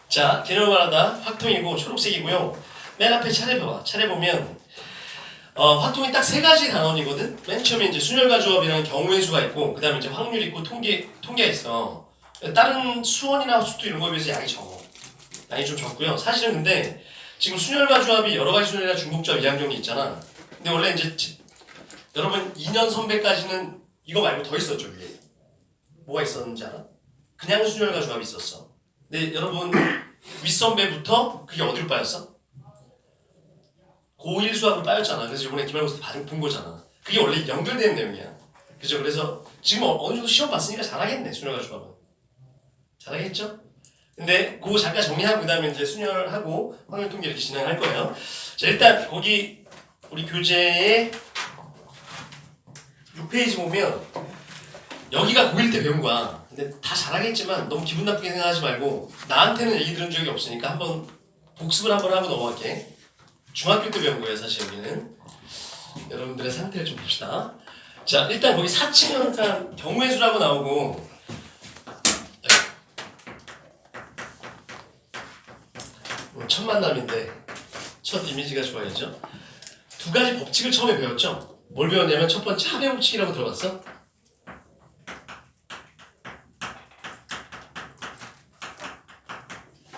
자, 개념을 말하다 확통이고 초록색이고요. 맨 앞에 차례 봐봐. 차례 보면 확통이 딱 세 가지 단원이거든. 맨 처음에 이제 순열과 조합이라는 경우의 수가 있고, 그 다음에 이제 확률 있고 통계가 있어. 다른 수원이나 수도 이런 거에 비해서 양이 적어. 양이 좀 적고요. 사실은 근데 지금 순열과 조합이 여러 가지 순열이나 중복조합, 이항정리 있잖아. 근데 원래 이제 여러분 2년 선배까지는 이거 말고 더 있었죠 위에. 뭐가 있었는지 알아? 그냥 순열과 조합이 있었어. 근데 여러분 윗선배부터 그게 어디로 빠졌어? 고1 수학으로 빠졌잖아. 그래서 이번에 기말고사 본 거잖아. 그게 원래 연결되는 내용이야. 그죠? 그래서 지금 어느 정도 시험 봤으니까 잘하겠네. 순열과 조합은. 잘하겠죠? 근데 그거 잠깐 정리하고 그 다음에 이제 순열하고 확률 통계 이렇게 진행할 거예요. 자, 일단 거기 우리 교재에 6페이지 보면 여기가 고1 때 배운 거야. 근데 다 잘하겠지만 너무 기분 나쁘게 생각하지 말고, 나한테는 얘기 들은 적이 없으니까 한번 복습을 한번 하고 넘어갈게. 중학교 때 배운 거예요, 사실 여기는. 여러분들의 상태를 좀 봅시다. 자, 일단 거기 사칙연산 경우의 수라고 나오고, 첫 만남인데 첫 이미지가 좋아야죠. 두 가지 법칙을 처음에 배웠죠. 뭘 배웠냐면 첫 번째 합의 법칙이라고 들어봤어?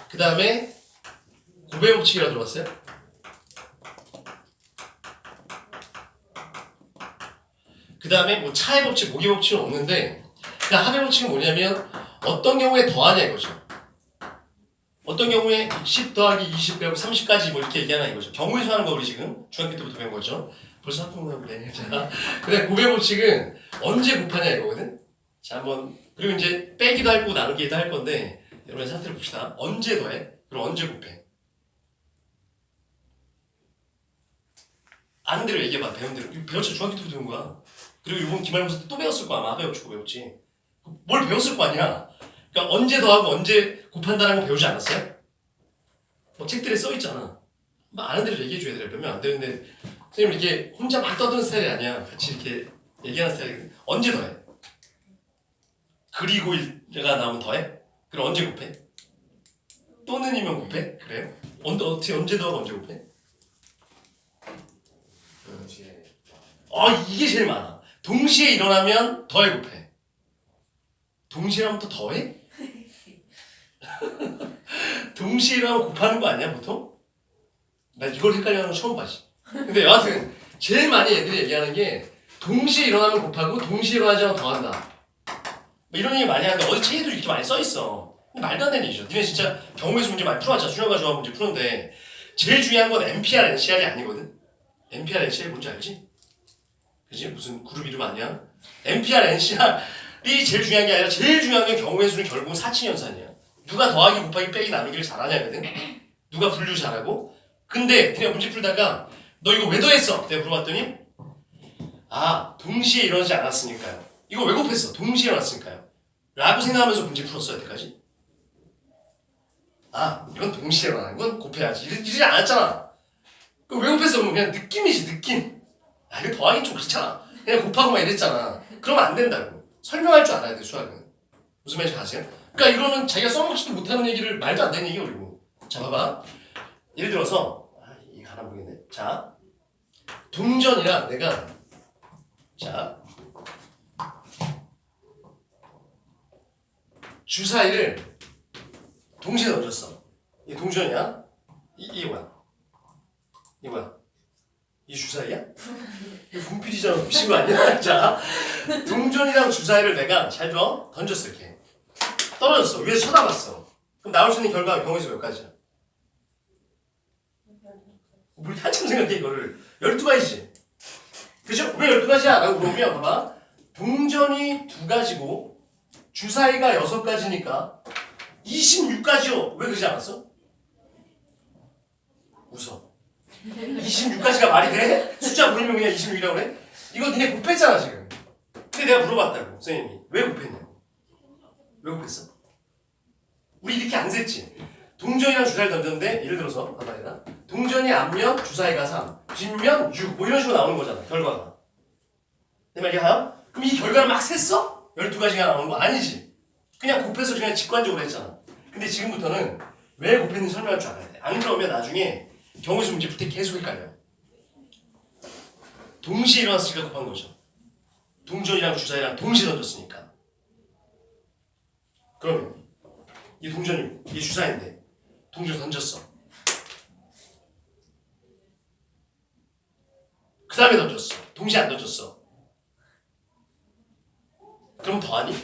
그 다음에 고배 법칙이라고 들어봤어요? 그 다음에 뭐 차의 법칙, 모기 법칙은 없는데, 그냥 합의 법칙은 뭐냐면 어떤 경우에 더하냐 이거죠. 어떤 경우에 10 더하기 20 빼고 30까지 뭐 이렇게 얘기하나 이거죠. 경우의 수 하는 거 우리 지금 중학교 때부터 배운 거죠. 벌써 학교 나오네. 자, 그다음 고배 법칙은 언제 곱하냐 이거거든. 자, 한번 그리고 이제 빼기도 할 거고 나누기도 할 건데 여러분의 상태를 봅시다. 언제 더해? 그럼 언제 곱해? 아는 대로 얘기해봐. 배운 대로. 이거 배웠지. 중학교 때부터 배운 거야. 그리고 이번 기말고사 때 또 배웠을 거야. 아마 배웠지. 배웠지. 뭘 배웠을 거 아니야. 그러니까 언제 더하고 언제 곱한다는 거 배우지 않았어요? 뭐 책들에 써 있잖아. 막 아는 대로 얘기해 줘야 돼. 몇 명 안 되는데 선생님 이렇게 혼자 막 떠드는 스타일이 아니야. 같이 이렇게 얘기하는 스타일이. 언제 더해? 그리고 가 나오면 더해? 그럼 언제 곱해? 또는이면 곱해? 그래요? 언제 더하고 언제 곱해? 이게 제일 많아. 동시에 일어나면 더해 곱해. 동시에 하면 또 더해? 동시에 일어나면 곱하는 거 아니야 보통? 나 이걸 헷갈려하는 거 처음 봐지. 근데 여하튼 제일 많이 애들이 얘기하는 게 동시에 일어나면 곱하고 동시에 일어나지 않으면 더한다. 뭐 이런 얘기 많이 하는데 어디 책에도 이렇게 많이 써있어. 근데 말도 안 되는 얘기죠. 니네 진짜 경우의 수 문제 많이 풀어왔잖아. 수련과 조합 문제 푸는데 제일 중요한 건 NPR, NCR이 아니거든. NPR, NCR 뭔지 알지? 그지? 무슨 그룹 이름 아니야? NPR, NCR이 제일 중요한 게 아니라 제일 중요한 게 경우의 수는 결국은 사칙연산이야. 누가 더하기, 곱하기, 빼기, 나누기를 잘하냐거든. 누가 분류 잘하고. 근데 그냥 문제 풀다가 너 이거 왜 더했어? 내가 물어봤더니 동시에 일어나지 않았으니까요. 이거 왜 곱했어? 동시에 일어났으니까요. 라고 생각하면서 문제 풀었어 여태까지. 이건 동시에 일어나는 건 곱해야지. 이러지 않았잖아. 그럼 왜 곱했어? 그럼 그냥 느낌이지 느낌. 이거 더하긴 좀 그렇잖아. 그냥 곱하고 막 이랬잖아. 그러면 안 된다고. 설명할 줄 알아야 돼 수학은. 무슨 말인지 아세요? 그러니까 이거는 자기가 써먹지도 못하는 얘기를 말도 안 되는 얘기 그리고. 자 봐봐. 예를 들어서 이게 하나 보겠네. 자 동전이랑 내가 주사위를 동시에 던졌어. 이게 동전이야? 이게 뭐야? 이게 뭐야? 이 주사위야? 이거 분필이잖아. 미친 거 아니야? 자, 동전이랑 주사위를 내가 잘 들어 던졌어 이렇게. 떨어졌어. 위에서 쳐다봤어. 그럼 나올 수 있는 결과가 경우의 수 몇 가지야? 우리 한참 생각해 이거를. 12가지지. 그죠? 왜 12가지야? 라고 물어보면 봐봐. 동전이 2가지고 주사위가 6가지니까 26가지요. 왜 그러지 않았어? 웃어. 26가지가 말이 돼? 숫자 보이면 그냥 26이라고 그래? 이거 니네 곱했잖아 지금. 근데 내가 물어봤다고 선생님이. 왜 곱했냐고. 왜 곱했어? 우리 이렇게 안 셌지. 동전이랑 주사위를 던졌는데 예를 들어서 봐봐라. 동전이 앞면 주사위가 3, 뒷면 6, 뭐 이런 식으로 나오는 거잖아 결과가. 내 말 이해가요? 그럼 이 결과를 막 셌어? 12가지가 나오는 거 아니지. 그냥 곱해서 그냥 직관적으로 했잖아. 근데 지금부터는 왜 곱했는지 설명할 줄 알아야 돼. 안 그러면 나중에 경우에서 문제 풀 때 계속 헷갈려. 동시에 일어났으니까 곱한 거죠. 동전이랑 주사위랑 동시에 던졌으니까. 그러면 이 동전이 이 주사위인데 동전 던졌어. 그 다음에 던졌어. 동시에 안 던졌어. 그럼 더하니?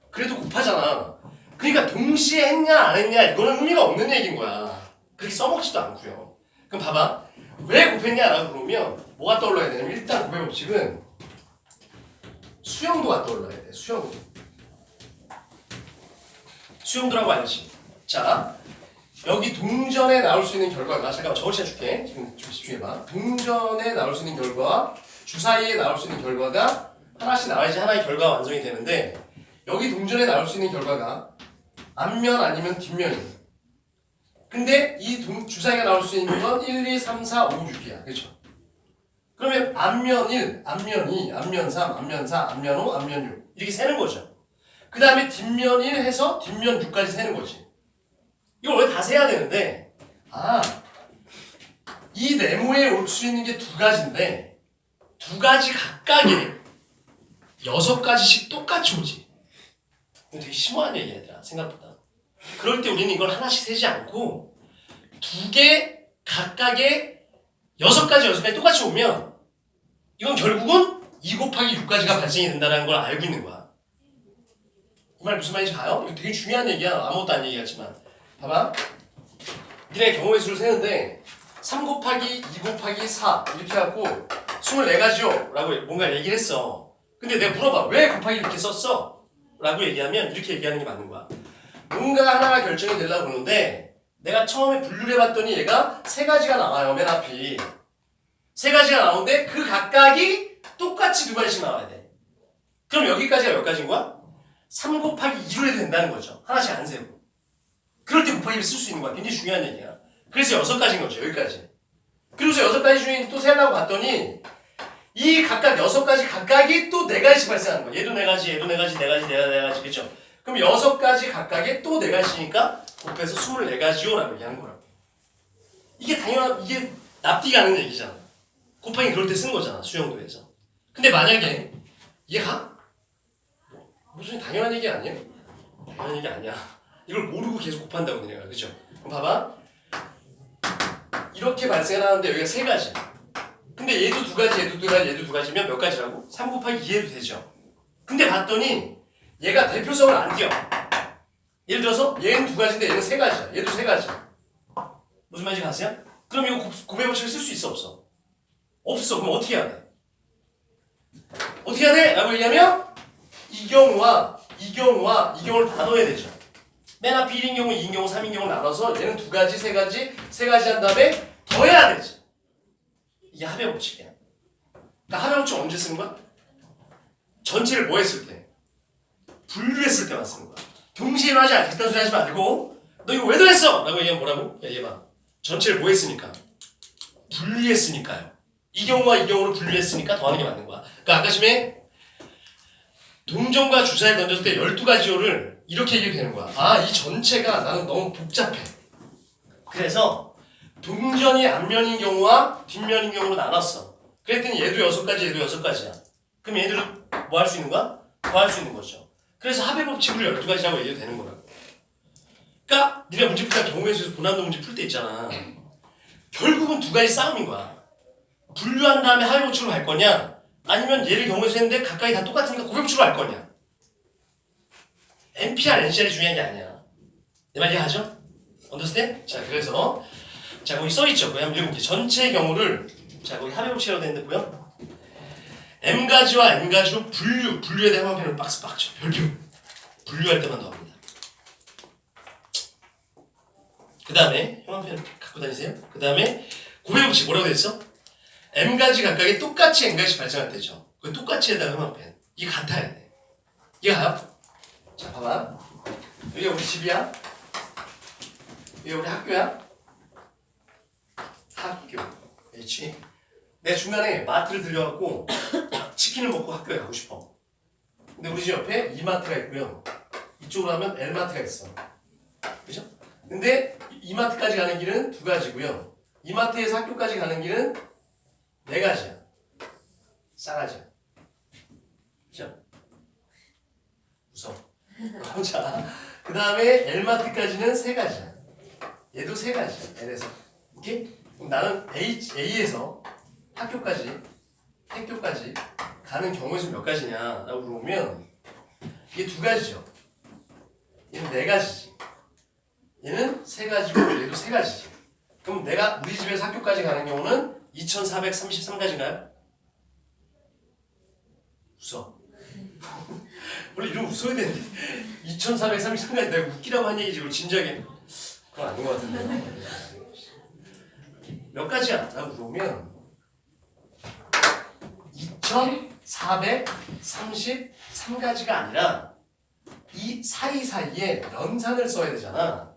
그래도 곱하잖아. 그러니까 동시에 했냐 안 했냐 이거는 의미가 없는 얘기인 거야. 그렇게 써먹지도 않고요. 그럼 봐봐. 왜 곱했냐라고 물으면 뭐가 떠올라야 되냐면 일단 곱의 법칙은 수영도가 떠올라야 돼. 수영도. 수영도라고 알지? 자, 여기 동전에 나올 수 있는 결과가 잠깐만 저울씨 줄게. 지금 좀 집중해봐. 동전에 나올 수 있는 결과와 주사위에 나올 수 있는 결과가 하나씩 나와야지 하나의 결과가 완성이 되는데 여기 동전에 나올 수 있는 결과가 앞면 아니면 뒷면이에요. 근데 이 주사위가 나올 수 있는 건 1, 2, 3, 4, 5, 6이야. 그렇죠? 그러면 앞면 1, 앞면 2, 앞면 3, 앞면 4, 앞면 5, 앞면 6 이렇게 세는 거죠. 그 다음에 뒷면 1 해서 뒷면 6까지 세는 거지. 이걸 원래 다 세야 되는데 이 네모에 올 수 있는 게 두 가지인데 두 가지 각각에 6가지씩 똑같이 오지. 이거 되게 심오한 얘기야 얘들아 생각보다. 그럴 때 우리는 이걸 하나씩 세지 않고 두 개 각각에 6가지 똑같이 오면 이건 결국은 2 곱하기 6까지가 발생이 된다는 걸 알고 있는 거야. 이 말 무슨 말인지 가요? 이거 되게 중요한 얘기야. 아무것도 안 얘기하지만 봐봐. 니네 경우의 수를 세는데 3 곱하기 2 곱하기 4 이렇게 해갖고 24가지요 라고 뭔가 얘기를 했어. 근데 내가 물어봐. 왜 곱하기 이렇게 썼어? 라고 얘기하면 이렇게 얘기하는 게 맞는 거야. 뭔가 하나가 결정이 되려고 그러는데 내가 처음에 분류를 해봤더니 얘가 3가지가 나와요. 맨 앞이 3가지가 나오는데 그 각각이 똑같이 2가지씩 나와야 돼. 그럼 여기까지가 몇 가지인 거야? 3 곱하기 2로 해도 된다는 거죠. 하나씩 안 세고. 그럴 때 곱하기를 쓸 수 있는 거야. 굉장히 중요한 얘기야. 그래서 6가지인 거죠. 여기까지. 그래서 6가지 중에 또 세려고 봤더니 이 각각 6가지 각각이 또 4가지씩 발생하는 거야. 얘도 4가지, 얘도 4가지, 4가지, 4가지, 그쵸? 그럼 6가지 각각에 또 4가지니까 곱해서 24가지요 라고 얘기하는 거라고. 이게 당연한, 이게 납득이 가는 얘기잖아. 곱하기 그럴 때 쓰는 거잖아. 수영도에서. 근데 만약에 이해가? 무슨 당연한 얘기 아니에요? 당연한 얘기 아니야. 이걸 모르고 계속 곱한다고 내가. 그쵸? 그럼 봐봐. 이렇게 발생하는데 여기가 3가지. 근데 얘도 2가지, 얘도 2가지, 얘도 2가지면 몇 가지라고? 3 곱하기 2해도 되죠. 근데 봤더니 얘가 대표성을 안 띄어. 예를 들어서 얘는 2가지인데 얘는 3가지야. 얘도 3가지. 무슨 말인지 아세요? 그럼 이거 곱의 법칙을 쓸 수 있어 없어? 없어. 그럼 어떻게 해야 돼? 어떻게 해야 돼? 라고 얘기하면 이 경우와 이 경우를 다 넣어야 되죠. 맨 앞에 1인 경우, 2인 경우, 3인 경우 나눠서 얘는 2가지, 3가지, 3가지 한 다음에 더해야 되지. 이게 합의 법칙이야. 그러니까 합의 법칙 언제 쓰는 거야? 전체를 뭐 했을 때? 분류했을 때만 쓰는 거야. 동시에 하지 않아. 그딴 소리 하지 말고 너 이거 왜 더했어? 라고 얘기하면 뭐라고? 야 얘 봐. 전체를 뭐 했으니까? 분리했으니까요. 이 경우와 이 경우를 분리했으니까 더하는 게 맞는 거야. 그러니까 아까 전에 동전과 주사위를 던졌을 때 12가지요를 이렇게 얘기해도 되는 거야. 아, 이 전체가 나는 너무 복잡해. 그래서 동전이 앞면인 경우와 뒷면인 경우로 나눴어. 그랬더니 얘도 6가지, 얘도 6가지야. 그럼 얘들은 뭐 할 수 있는 거야? 더할 수 있는 거죠. 그래서 합의 법칙으로 12가지라고 얘기해도 되는 거라고. 그러니까 네가 문제 풀 때 경우의 수에서 고난도 문제 풀 때 있잖아. 결국은 2가지 싸움인 거야. 분류한 다음에 합의 법칙으로 갈 거냐? 아니면 얘를 경우의 수 했는데 가까이 다 똑같으니까 곱의 법칙으로 갈 거냐? NPR, NCR이 중요한 게 아니야. 내 말 이해하죠? 언더스탠? 자, 그래서 자, 거기 써있죠. 거기 한번 읽어볼게요. 전체 경우를 자, 거기 합의 법칙이라고 되어 있는데고요. M가지와 N가지로 분류에 대한 화면을 박스 박죠. 별표. 분류할 때만 더합니다. 그 다음에 형광펜 갖고 다니세요. 그 다음에 곱의 법칙 뭐라고 되어있어? M가지 각각에 똑같이 N가지 발생할 때죠. 그 똑같이 에다가 형광펜. 이게 같아야 돼. 이게 가요? 자, 봐봐. 여기가 우리 집이야. 여기가 우리 학교야. 학교. 그렇지. 내 중간에 마트를 들려갖고 치킨을 먹고 학교에 가고 싶어. 근데 우리 집 옆에 이마트가 있고요. 이쪽으로 하면 L마트가 있어. 그죠? 근데 이마트까지 가는 길은 2가지고요. 이마트에서 학교까지 가는 길은 4가지야. 싸가지야. 그죠? 무서워. 자, 그 다음에 L마트까지는 3가지야. 얘도 3가지야. L에서. 오케이? 그럼 나는 A에서 학교까지 가는 경우의 수몇 가지냐 라고 물어보면 이게 2가지죠. 얘는 4가지지. 얘는 3가지고 얘도 3가지지. 그럼 내가 우리 집에서 학교까지 가는 경우는 2433가지인가요? 웃어. 원래 이러면 웃어야 되는데 2433가지 내가 웃기라고 한 얘기지. 이걸 진지하게 그건 아닌 것 같은데. 몇 가지야? 라고 물어보면 2433가지가 아니라 이 사이사이에 연산을 써야 되잖아.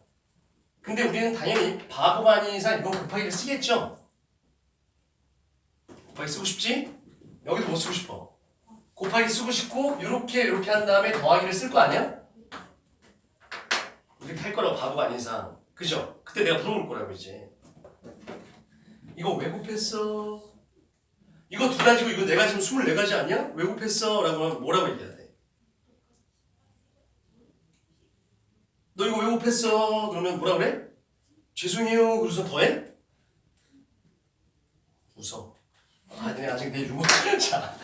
근데 우리는 당연히 바보가 아닌 이상 이건 곱하기를 쓰겠죠? 곱하기 쓰고 싶지? 여기도 뭐 쓰고 싶어? 곱하기 쓰고 싶고 이렇게 한 다음에 더하기를 쓸 거 아니야? 이렇게 할 거라고 바보가 아닌 이상. 그죠? 그때 내가 물어볼 거라고 이제. 이거 왜 곱했어? 이거 2가지고 이거 내가 지금 24가지 아니야? 왜 곱했어? 라고 하면 뭐라고 얘기해야 돼? 너 이거 왜 곱했어? 그러면 뭐라 그래? 죄송해요. 그래서 더해? 웃어. 아, 니네 아직 내 유머. 자,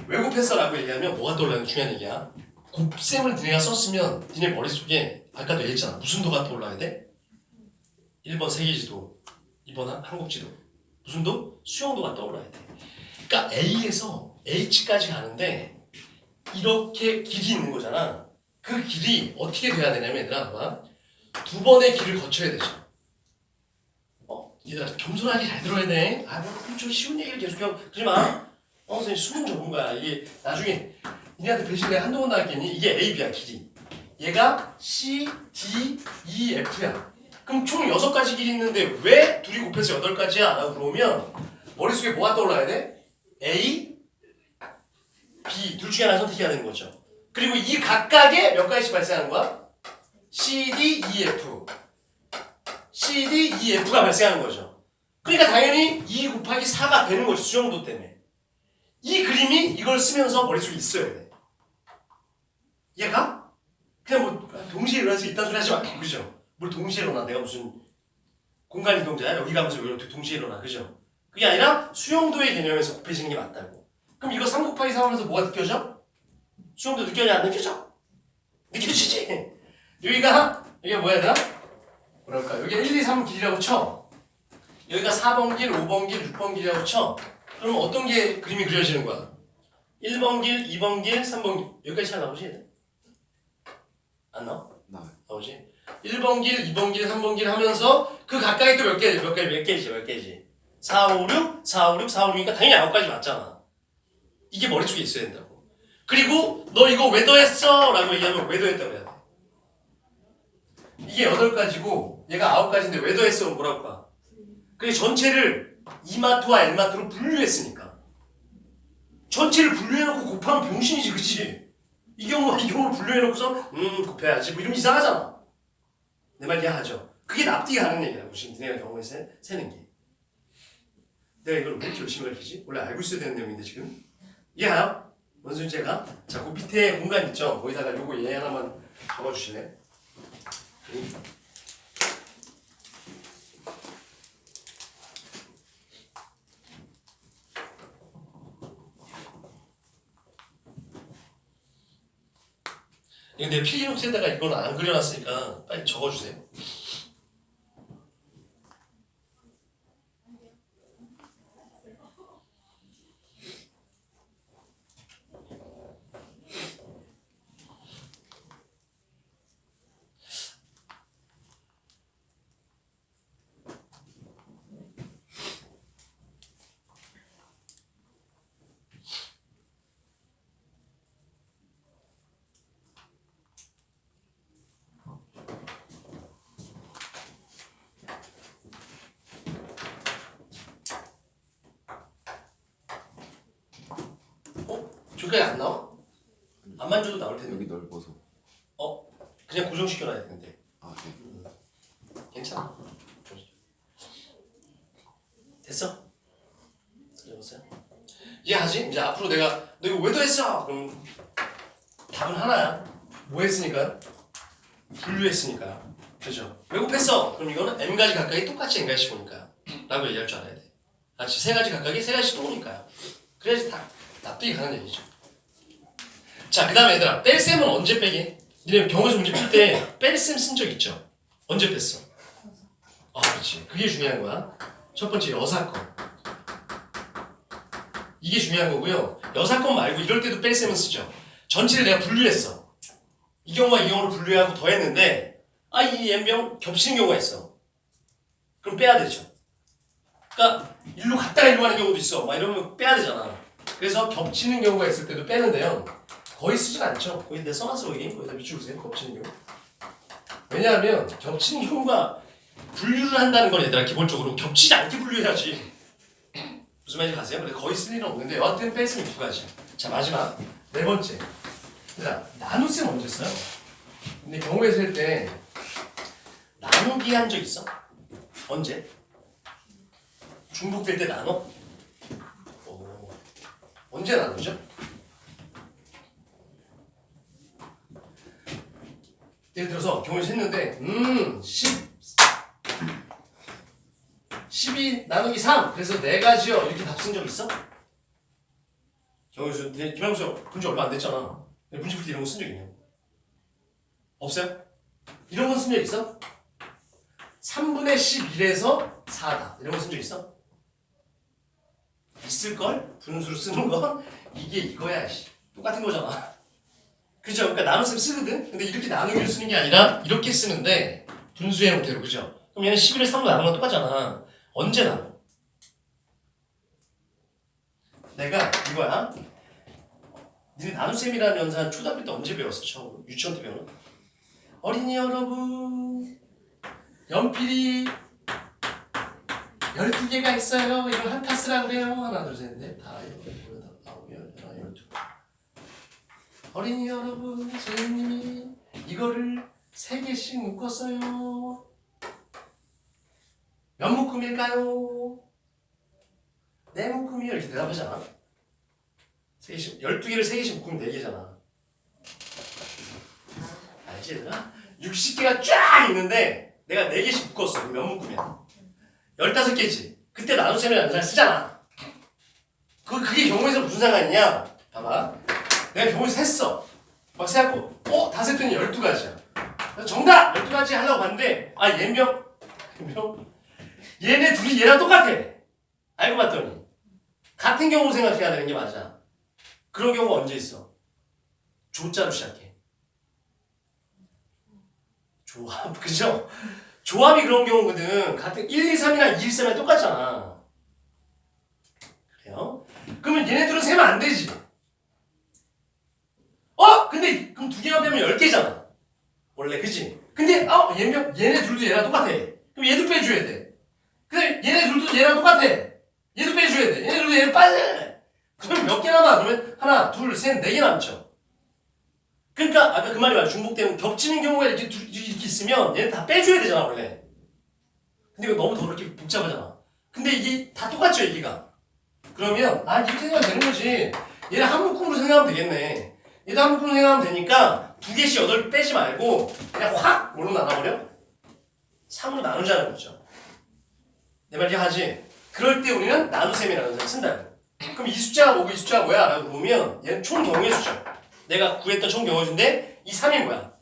왜 곱했어? 라고 얘기하면 뭐가 떠올라요? 중요한 얘기야. 곱셈을 니네가 썼으면 니네 머릿속에 아까도 얘기했잖아. 무슨 도가 떠올라야 돼? 1번 세계지도, 2번 한국지도. 무슨 도? 수영도가 떠올라야 돼. 그러니까 A에서 H까지 가는데 이렇게 길이 있는 거잖아. 그 길이 어떻게 돼야 되냐면 얘들아 봐봐. 2번의 길을 거쳐야 되죠. 얘들아 겸손하게 잘 들어야 돼. 좀 쉬운 얘기를 계속해요. 그러지 마. 선생님 수능 전문가야. 이게 나중에 니네한테 배신 내가 한동안 나왔겠니? 이게 A, B야 길이. 얘가 C, D, E, F야. 그럼 총 6가지 길이 있는데 왜 둘이 곱해서 8가지야? 라고 물어보면 머릿속에 뭐가 떠올라야 돼? A, B 둘 중에 하나 선택해야 되는 거죠. 그리고 이 각각에 몇 가지씩 발생하는 거야? C, D, E, F C, D, E, F가 발생하는 거죠. 그러니까 당연히 2 곱하기 4가 되는 거죠. 수영도 때문에. 이 그림이 이걸 쓰면서 머릿속에 있어야 돼. 얘가? 그냥 뭐 동시에 일어나서 이딴 소리 하지 마. 그죠? 뭘 동시에 일어나. 내가 무슨 공간 이동자야? 여기 가면서 왜 어떻게 동시에 일어나. 그죠? 그게 아니라 수용도의 개념에서 곱해지는 게 맞다고. 그럼 이거 3 곱하기 3 하면서 뭐가 느껴져? 수용도 느껴져? 안 느껴져? 느껴지지? 여기가 이게 뭐야 얘들아? 뭐랄까 여기 1, 2, 3 길이라고 쳐. 여기가 4번 길, 5번 길, 6번 길이라고 쳐. 그럼 어떤 게 그림이 그려지는 거야? 1번 길, 2번 길, 3번 길 여기까지 잘 나오지? 안 나와? 나오지? 1번 길, 2번 길, 3번 길 하면서 그 가까이 또 몇 개지? 4, 5, 6, 4, 5, 6, 4, 5, 6이니까 당연히 9가지 맞잖아. 이게 머릿속에 있어야 된다고. 그리고 너 이거 왜 더했어? 라고 얘기하면 왜 더했다고 해야 돼. 이게 8가지고 얘가 9가지인데 왜 더했어? 뭐라고 봐. 그게 전체를 이마트와 L마트로 분류했으니까. 전체를 분류해놓고 곱하면 병신이지, 그치? 이 경우와 이 경우를 분류해놓고서 곱해야지 뭐 이러면 이상하잖아. 내 말 이해하죠? 그게 납득이 가는 얘기라고 지금 니네가 경우에 세는 게. 내가 이걸 왜 이렇게 열심히 가르치지? 원래 알고 있어야 되는 내용인데 지금. 이해해요? 원순제가 자, 그 밑에 공간 있죠? 거기다가 요거 얘 하나만 적어주실래요? 이거 내 필기노트에다가 이건 안 그려놨으니까 빨리 적어주세요. 저기까지 안 나와? 안 만져도 나올 텐데. 여기 넓어서. 그냥 고정시켜놔야 되는데. 아, 네. 괜찮아. 됐어? 들어보세요. 이해하지? 이제 앞으로 내가 너 이거 왜 더했어? 그럼 답은 하나야. 뭐 했으니까? 분류했으니까. 그죠? 왜 곱했어? 그럼 이거는 m가지 각각이 똑같이 n가지씩 오니까 라고 얘기할 줄 알아야 돼. 같이 세 가지 각각이 세 가지씩 또 오니까요. 그래야지 다 납득이 가는 얘기죠. 자, 그 다음에 얘들아, 뺄셈은 언제 빼게? 니네 경우에서 문제 풀 때 뺄셈 쓴 적 있죠? 언제 뺐어? 아, 그렇지. 그게 중요한 거야. 첫 번째 여사건. 이게 중요한 거고요. 여사건 말고 이럴 때도 뺄셈은 쓰죠. 전체를 내가 분류했어. 이 경우와 이 경우를 분류하고 더했는데 이 n명 겹치는 경우가 있어. 그럼 빼야 되죠. 그러니까 일로 갔다가 일로 가는 경우도 있어. 막 이러면 빼야 되잖아. 그래서 겹치는 경우가 있을 때도 빼는데요. 거의 쓰진 않죠. 거의 내 써놨어 여기. 거기다 비추세요. 겹치는 경우. 왜냐하면 겹치는 경우가 분류를 한다는 건 얘들아 기본적으로 겹치지 않게 분류해야지. 무슨 말인지 가세요? 근데 거의 쓸 일은 없는데 여하튼 뺄셈이 두 가지. 자, 마지막 네 번째. 자, 나눗셈 언제 써요? 근데 경우에 쓸 때 나누기 한 적 있어? 언제? 중복될 때 나눠? 언제 나누죠? 예를 들어서 경우에서 했는데 12 나누기 3 그래서 4가지요 이렇게 답 쓴 적 있어? 경우에서 김학수 본지 얼마 안 됐잖아. 문제 풀 때 이런 거 쓴 적 있냐? 없어요? 이런 건 쓴 적 있어? 3분의 11에서 4다 이런 거 쓴 적 있어? 있을걸? 분수로 쓰는 건 이게 이거야. 똑같은 거잖아. 그죠? 그러니까 나눗셈 쓰거든? 근데 이렇게 나누기로 쓰는 게 아니라 이렇게 쓰는데 분수의 형태로. 그죠? 그럼 얘는 11을 3로 나누는 건 똑같잖아. 언제 나눠? 내가 이거야. 니네 나눗셈이라는 연산 초등학교 때 언제 배웠어? 처음 유치원 때 배웠나? 어린이 여러분 연필이 12개가 있어요. 이걸 한 타스라고 그래요. 하나 둘 셋 넷 다 아홉 열 하나 12. 어린이 여러분 선생님이 이거를 3개씩 묶었어요. 몇 묶음일까요? 4묶음이요. 이렇게 대답하잖아. 3개씩, 12개를 3개씩 묶으면 4개잖아. 알지 얘들아? 60개가 쫙 있는데 내가 4개씩 묶었어. 그럼 몇 묶음이야? 15개지. 그때 나눗셈이라는 연산을 쓰잖아. 그게 경우에서 무슨 상관이냐? 봐봐. 내가 경우에서 셌어. 막 세갖고 다 셌더니 12가지야. 정답! 12가지 하려고 봤는데 얘명 얘네 둘이 얘랑 똑같아. 알고 봤더니 같은 경우로 생각해야 되는 게 맞아. 그런 경우가 언제 있어? 조자로 시작해. 조합, 그죠? 조합이 그런 경우거든. 같은 1, 2, 3이랑 2, 1, 3이랑 똑같잖아. 그래요? 그러면 얘네들은 세면 안 되지. 근데 그럼 2개만 빼면 10개잖아. 원래, 그치? 근데 얘네 둘도 얘랑 똑같아. 그럼 얘도 빼줘야 돼. 근데 얘네 둘도 얘랑 똑같아. 얘도 빼줘야 돼. 얘네 둘도 얘를 빠져. 그럼 몇 개 남아? 그러면 하나, 둘, 셋, 4개 남죠. 그러니까 아까 그 말이 맞아. 중복되면 겹치는 경우가 이렇게 있으면 얘는 다 빼줘야 되잖아 원래. 근데 이거 너무 더 그렇게 복잡하잖아. 근데 이게 다 똑같죠 얘기가. 그러면 이렇게 생각하면 되는 거지. 얘를 한 묶음으로 생각하면 되겠네. 얘도 한 묶음으로 생각하면 되니까 2개씩 8개 빼지 말고 그냥 확 뭘로 나눠버려? 3으로 나누자는 거죠. 내 말 이해하지? 그럴 때 우리는 나눗셈이라는 것을 쓴다. 그럼 이 숫자가 뭐고 이 숫자가 뭐야? 라고 보면 얘는 총 경우의 수죠. 내가 구했던 총 경우의 수인데 이 3이 뭐야?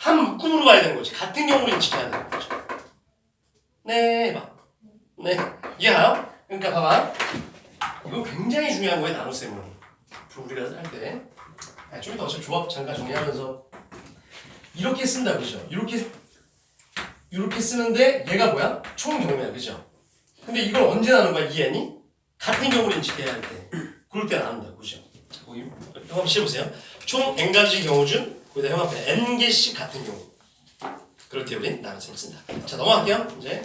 한 묶음으로 봐야 되는 거지. 같은 경우를 인식해야 되는 거죠. 네, 봐. 네, 이해해요? 그러니까 봐봐. 이거 굉장히 중요한 거예요, 나눗셈은. 앞으로 우리가 할 때. 좀 이따 어차피 조합 잠깐 정리하면서 이렇게 쓴다, 그죠? 이렇게 쓰는데 얘가 뭐야? 총 경우야, 그죠? 근데 이걸 언제 나눈 거야, 이 n이? 같은 경우를 인식해야 할 때. 그럴 때 나눈다, 그죠? 자, 거기 한번 시켜보세요. 총 n가지 경우 중 거기다 형 앞에 n개씩 같은 경우. 그럴 때 우린 나눗셈을 쓴다. 자, 넘어갈게요, 이제.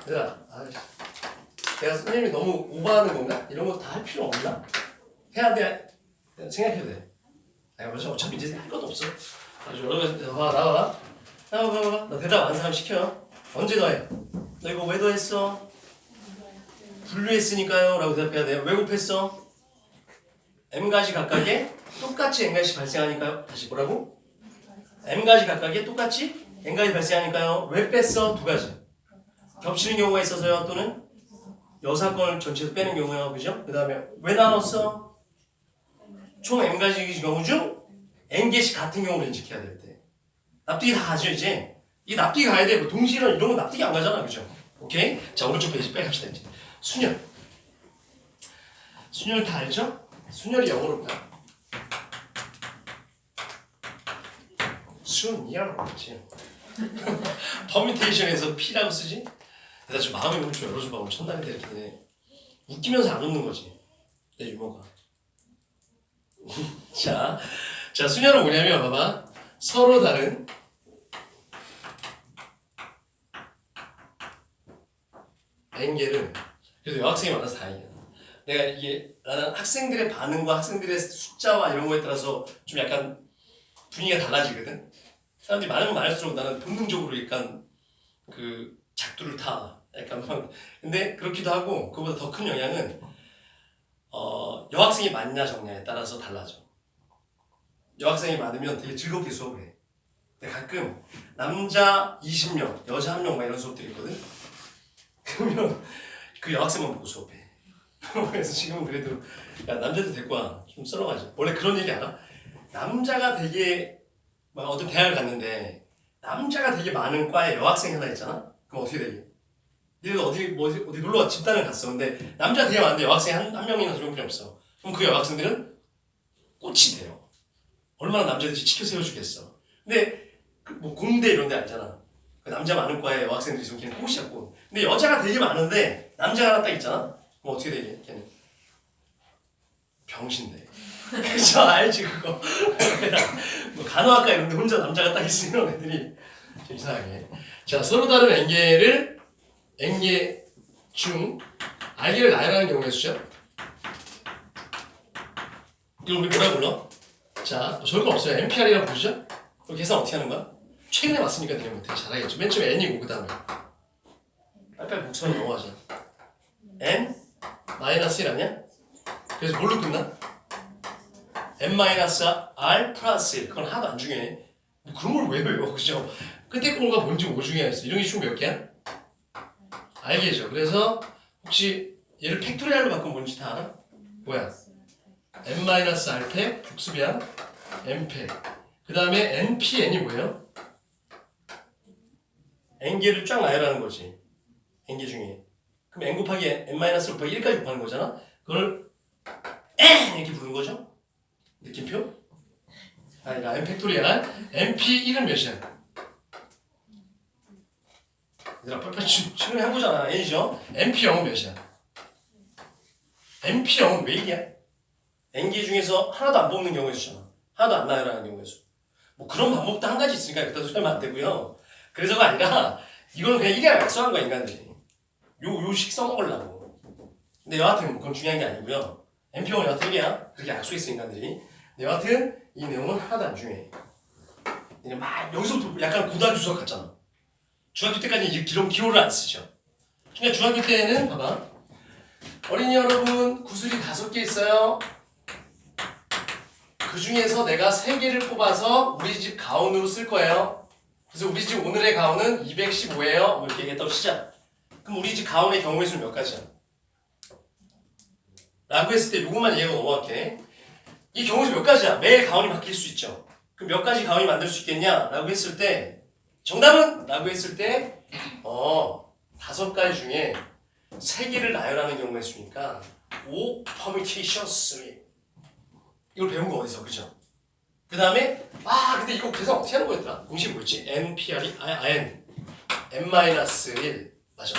얘들아, 내가 선생님이 너무 오버하는 건가? 이런 거 다 할 필요 없나? 해야 돼. 생각해도 돼. 아니 어차피 이제 할 것도 없어. 아주 여러 가지. 나와. 나 대답 안 사람 시켜. 언제 더해? 너 이거 왜 더했어? 분류했으니까요 라고 대답해야 돼요. 왜 곱했어? m가지 각각에 똑같이 n가지 발생하니까요. 다시 뭐라고? m가지 각각에 똑같이 n가지 발생하니까요. 왜 뺐어? 두 가지. 겹치는 경우가 있어서요. 또는 여사건을 전체에서 빼는 경우요. 그죠? 그 다음에 왜 나눴어? 총 n가지 경우 중 n개씩 같은 경우를 인식해야 될 때. 납득이 다 가죠 이제. 이 납득이 가야 돼. 뭐 동시에는 이런 거 납득이 안 가잖아. 그죠? 오케이? 자 오른쪽 페이지 빼갑시다 이제. 순열. 순열 다 알죠? 순열이 영어로 뭐야? 순열. 그렇지. 퍼뮤테이션에서 P라고 쓰지? 내가 좀 마음의 문을 좀 열어줘봐. 오늘 첫날인데 이렇게 웃기면서 안 웃는 거지. 내 유머가. 자 순열은 뭐냐면 봐봐. 서로 다른 n개를 그래도 여학생이 많아서 다행이야. 내가 나는 학생들의 반응과 학생들의 숫자와 이런 거에 따라서 좀 약간 분위기가 달라지거든. 사람들이 많으면 많을수록 나는 본능적으로 약간 그 작두를 타. 약간 근데 그렇기도 하고 그보다 더 큰 영향은 여학생이 많냐 적냐에 따라서 달라져. 여학생이 많으면 되게 즐겁게 수업을 해. 근데 가끔 남자 20명, 여자 1명 막 이런 수업들이 있거든. 그러면 그 여학생만 보고 수업해. 그래서 지금은 그래도 야 남자도 데리고 와. 좀 썰어가지. 원래 그런 얘기 알아? 남자가 되게 막 어떤 대학을 갔는데 남자가 되게 많은 과에 여학생이 하나 있잖아? 그럼 어떻게 되게? 니들 어디 놀러 와 집단을 갔어. 근데 남자 되게 많은데 여학생 한 명이나 두 명뿐이 없어. 그럼 그 여학생들은 꽃이 돼요. 얼마나 남자들이 치켜 세워주겠어. 근데 뭐 공대 이런 데 알잖아. 그 남자 많은 과에 여학생들이 있으면 걔는 꽃이야 꽃. 근데 여자가 되게 많은데 남자가 하나 딱 있잖아? 그럼 어떻게 되게? 걔는 병신돼. 그죠? 알지 그거. 뭐 간호학과 이런 데 혼자 남자가 딱 있으면 이런 애들이 좀 이상하게. 자 서로 다른 n개 중 r개를 나열하는 경우의 수죠. 이걸 우리 뭐라 불러? 자 별거 없어요. NPR이라고 부르죠? 그럼 계산 어떻게 하는 거야? 최근에 봤으니까 되게 잘하겠죠. 맨 처음에 n이고 그 다음에 빨리빨리 목소리 넘어가자. n 마이너스 1 아니야? 그래서 뭘로 끝나? n 마이너스 r 플러스 1. 그건 하나도 안 중요해. 뭐 그런 걸 왜 외워? 그죠? 끝에 거가 뭔지 뭐 중요했어. 이런 게 총 몇 개야? 알겠죠? 그래서 혹시 얘를 팩토리얼로 바꾸면 뭔지 다 알아? 뭐야? n 마이너스 r 팩 복수비야 n 팩. 그 다음에 npn이 뭐예요? n개를 쫙 나열하는 거지. n개 중에. 그럼 n 곱하기 n 마이너스 곱하기 1까지 곱하는 거잖아? 그걸 n 이렇게 부르는 거죠? 느낌표? 그러니까 n 팩토리얼 np1은 몇이야? 얘들아 빨리빨리 최근에 한 거잖아. n이죠? np0은 몇이야? np0은 왜 1이야? n개 중에서 하나도 안 뽑는 경우가 있잖아. 하나도 안 나열하는 경우가 있어. 뭐 그런 방법도 한 가지 있으니까 그따 설명 안 되고요. 그래서가 아니라 이거는 그냥 1이랑 약속한 거야 인간들이. 요식 써먹으려고. 근데 여하튼 그건 중요한 게 아니고요. np0은 여하튼 1이야. 그렇게 약속했어 인간들이. 근데 여하튼 이 내용은 하나도 안 중요해. 막 여기서부터 약간 고등학교 수업 같잖아. 중학교 때까지 이제 기호를 안 쓰죠. 그러니까 중학교 때는 봐봐. 어린이 여러분 구슬이 5개 있어요. 그 중에서 내가 3개를 뽑아서 우리 집 가온으로 쓸 거예요. 그래서 우리 집 오늘의 가온은 215예요. 뭐 이렇게 얘기했다고 시작. 그럼 우리 집 가온의 경우의 수는 몇 가지야? 라고 했을 때 요것만 얘기하고 넘어갈게. 이 경우의 수 몇 가지야? 매일 가온이 바뀔 수 있죠. 그럼 몇 가지 가온이 만들 수 있겠냐? 라고 했을 때 정답은? 라고 했을 때 5가지 중에 3개를 나열하는 경우의 수니까 5 permutations. 이걸 배운 거 어디서? 그죠? 그 다음에 근데 이거 계산 어떻게 하는 거였더라? 공식 뭐였지? npr이 n-1 맞아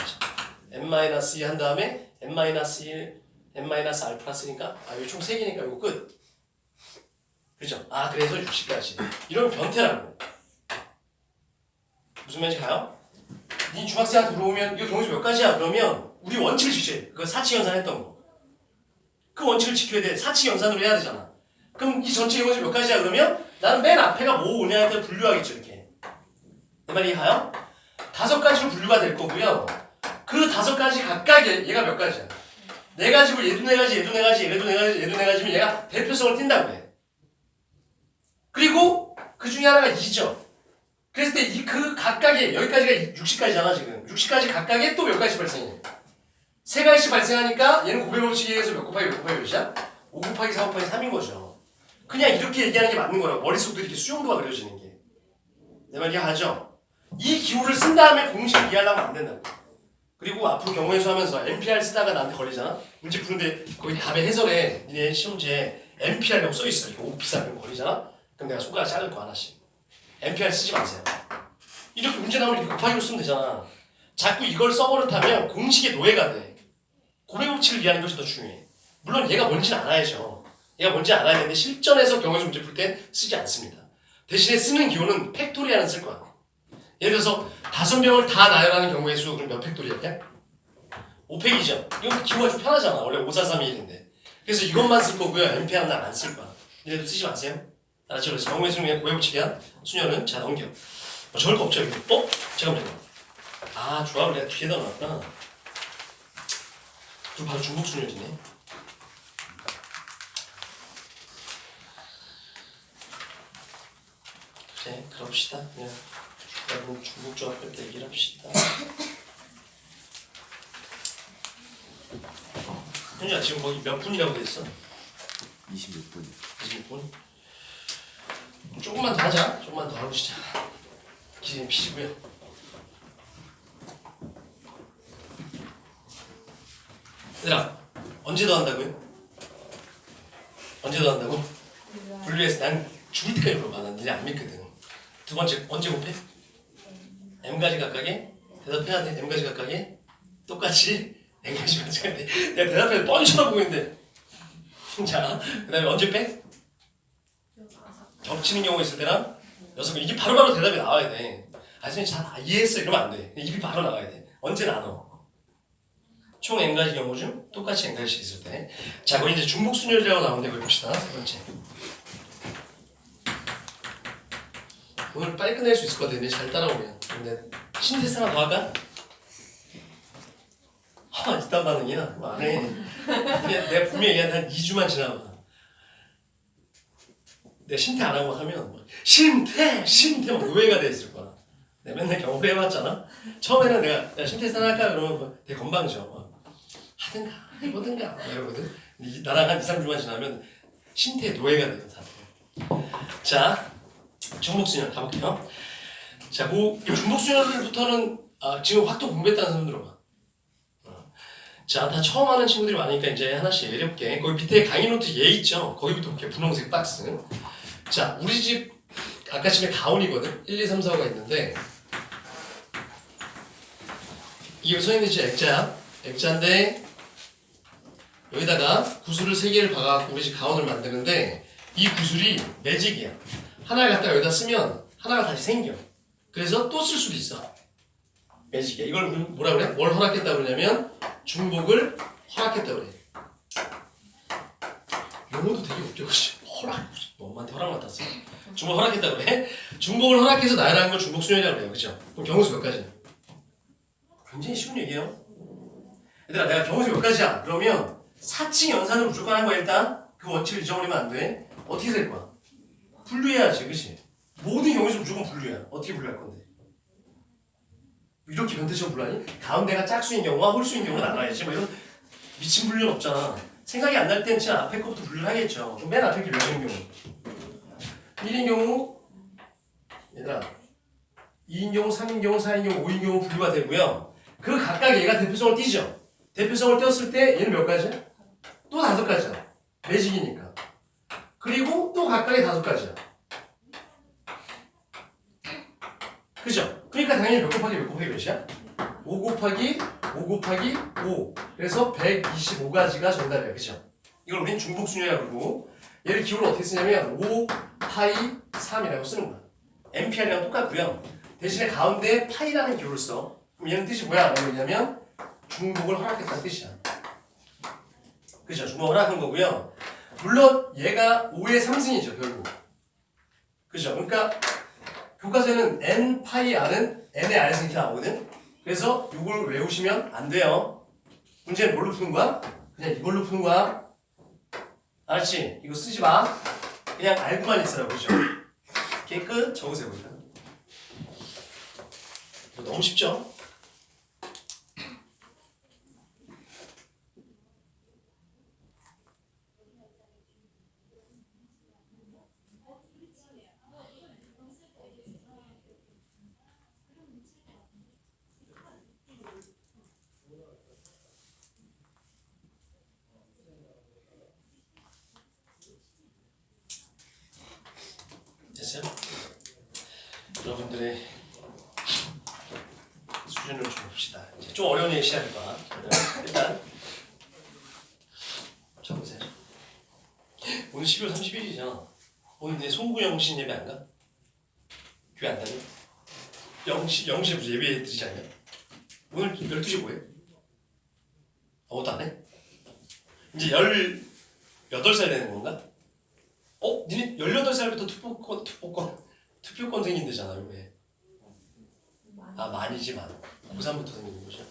n-2 한 다음에 n-1 n-r 플러스니까 이거 총 3개니까 이거 끝. 그죠? 그래서 60까지. 이러면 변태라고. 무슨 말인지 가요? 니 중학생한테 물어보면 이거 경우수 몇 가지야? 그러면 우리 원칙을 지켜야 돼. 그거 사칙연산 했던 거. 그 원칙을 지켜야 돼. 사칙연산으로 해야 되잖아. 그럼 이 전체 경우에서 몇 가지야 그러면? 나는 맨 앞에가 뭐 오냐에 따라 분류하겠죠 이렇게. 내 말이 가요? 5가지로 분류가 될 거고요. 그 5가지 각각에 얘가 몇 가지야? 4가지고 얘도 4가지, 얘도 4가지, 얘도 4가지, 얘도 4가지면 얘가 대표성을 띈다고 해. 그리고 그 중에 하나가 2죠. 그랬을 때 그 각각에 여기까지가 60가지잖아 지금. 60가지 각각에 또 몇 가지 발생해. 3가지씩 발생하니까 얘는 고배 법칙에 의해서 몇 곱하기 몇 곱하기 몇이야? 5 곱하기 4 곱하기 3인 거죠. 그냥 이렇게 얘기하는 게 맞는 거라고. 머릿속도 이렇게 수용도가 그려지는 게. 내 말 이해하죠? 이 기호를 쓴 다음에 공식을 이해하려면 안 된다고. 그리고 앞으로 경우의 수 하면서 NPR 쓰다가 나한테 걸리잖아? 문제 푸는데 거기 답의 해설에 니네 시험지에 NPR이라고 써있어. 이거 오피사 그런 거 걸리잖아? 그럼 내가 손가락 자를 거 하나씩. NPR 쓰지 마세요. 이렇게 문제 나오면 이렇게 곱하기로 쓰면 되잖아. 자꾸 이걸 써버릇하면 공식의 노예가 돼. 고배 법칙을 이해하는 것이 더 중요해. 물론 얘가 뭔지는 알아야죠. 얘가 뭔지 알아야 되는데 실전에서 경우에서 문제 풀 때 쓰지 않습니다. 대신에 쓰는 기호는 팩토리알은 쓸 거야. 예를 들어서 5명을 다 나열하는 경우의 수 그럼 몇 팩토리알이야? 5팩이죠. 이거 기호가 좀 편하잖아. 원래 5, 4, 3, 2, 1인데. 그래서 이것만 쓸 거고요. NPR은 난 안 쓸 거야. 얘네도 쓰지 마세요. 알았죠? 그래서 경우의 수는 그냥 고배 법칙이야. 수녀는 자 넘겨. 적을 거 없죠. 이거. 잠깐만요. 아 조합을 내가 뒤에다 놨구나. 그럼 바로 중복 수녀지네. 그래 그럽시다. 그냥 여러분 중복 조합할 때 얘기를 합시다. 현주야 지금 거기 몇 분이라고 돼 있어? 26분. 26분? 조금만 더 하자. 조금만 더 하고 시작. 기름 피시고요. 얘들아 언제 더 한다고요? 언제 더 한다고? 분류해서 난 죽을 때까지 물어봐. 난 니네 안 믿거든. 두 번째 언제 곱해? M가지 각각에 대답해야 돼. M가지 각각에 똑같이 N가지 각각에 내가 대답해서 뻔히 쳐다보고 있는데 자 그 다음에 언제 빼? 겹치는 경우가 있을 때랑 6개 이게 바로바로 대답이 나와야 돼. 아 선생님 잘 이해했어 이러면 안 돼. 입이 바로 나와야 돼. 언제 나눠? 총 N가지 경우 중 똑같이 N가지씩 있을 때. 자 거기 이제 중복순열이라고 나오는데 그걸 봅시다. 세 번째. 오늘 빨리 끝낼 수 있을 것 같은데 잘 따라오면. 근데 신테스 하나 더 할까? 이딴 반응이야? 뭐 안 해. 내가 분명히 얘기한 한 2주만 지나봐. 내가 신태 안 하고 하면 뭐, 신태 막 노예가 돼 있을 거야. 내가 맨날 경험을 해봤잖아. 처음에는 내가 신태 하나 할까? 그러면 뭐 되게 건방져. 하든가 해보든가 이러거든. 나랑 한 2, 3주만 지나면 신태 노예가 되는 사람. 자 중복순열 가볼게요. 자, 뭐 중복순열부터는 지금 확도 공부했다는 사람 들어봐. 자, 다 처음 하는 친구들이 많으니까 이제 하나씩 예렵게 거기 밑에 강의 노트 얘 있죠? 거기부터 볼게요. 분홍색 박스. 자, 우리 집 아까 집에 가온이거든? 1, 2, 3, 4, 5가 있는데 이거 써있는 지 액자야. 액자인데 여기다가 구슬을 3개를 박아갖고 우리 집 가온을 만드는데 이 구슬이 매직이야. 하나를 갖다가 여기다 쓰면 하나가 다시 생겨. 그래서 또 쓸 수도 있어. 매직이야. 이걸 뭐라 그래? 뭘 허락했다 그러냐면 중복을 허락했다 그래. 용어도 되게 웃겨. 허락. 엄마한테 허락 맡았어. 중복 허락했다 그래. 중복을 허락해서 나열하는 걸 중복순열이라고 그래요. 그죠? 그럼 경우수 몇 가지야? 굉장히 쉬운 얘기예요. 얘들아 내가 경우수 몇 가지야? 그러면 사칭 연산을 무조건 한 거야 일단. 그 원칙을 잊어버리면 안 돼. 어떻게 될 거야? 분류해야지. 그치? 모든 경우수 무조건 분류야. 어떻게 분류할 건데? 이렇게 변태식으로 분류하니? 가운데가 짝수인 경우와 홀수인 경우는 알아야지. 뭐 이런 미친 분류는 없잖아. 생각이 안 날 때는 진짜 앞에 거부터 분류를 하겠죠. 그럼 맨 앞에 게 몇인 경우? 1인 경우 얘들아 2인 경우, 3인 경우, 4인 경우, 5인 경우 분류가 되고요. 그 각각 얘가 대표성을 띄죠. 대표성을 띄었을 때 얘는 몇 가지야? 또 5가지야. 매직이니까. 그리고 또 각각의 5가지야. 그죠? 그러니까 당연히 몇 곱하기 몇 곱하기 몇이야? 5 곱하기 5 곱하기 5. 그래서 125가지가 정답이야. 그죠? 이걸 우린 중복순열이라고 그러고 얘를 기호를 어떻게 쓰냐면 5 파이 3이라고 쓰는 거야. NPR이랑 똑같고요. 대신에 가운데 파이라는 기호를 써. 그럼 얘는 뜻이 뭐야? 뭐냐면 중복을 허락했다는 뜻이야. 그죠? 중복을 허락한 거고요. 물론 얘가 5의 3승이죠 결국. 그죠? 그러니까 교과서에는 n 파이 r은 n의 r에서 이렇게 나오거든. 그래서 이걸 외우시면 안 돼요. 문제는 뭘로 푸는 거야? 그냥 이걸로 푸는 거야. 알았지? 이거 쓰지 마. 그냥 알고만 있어요. 그죠? 이렇게 끝. 적으세요. 일단. 너무 쉽죠? 됐어요? 여러분들의 수준을 좀 봅시다. 이제 좀 어려운 얘기 시작할 거야. 일단 적으세요. 오늘 12월 30일이잖아. 오늘 이제 송구영신 예배 안 가? 교회 안 다녀? 영시에 무슨 예배 드리지 않냐? 오늘 12시 뭐해? 아무것도 안 해? 이제 18살 되는 건가? 니네 18살부터 투표권 생긴대잖아, 왜? 아, 많이지만. 고3부터 생기는 거죠.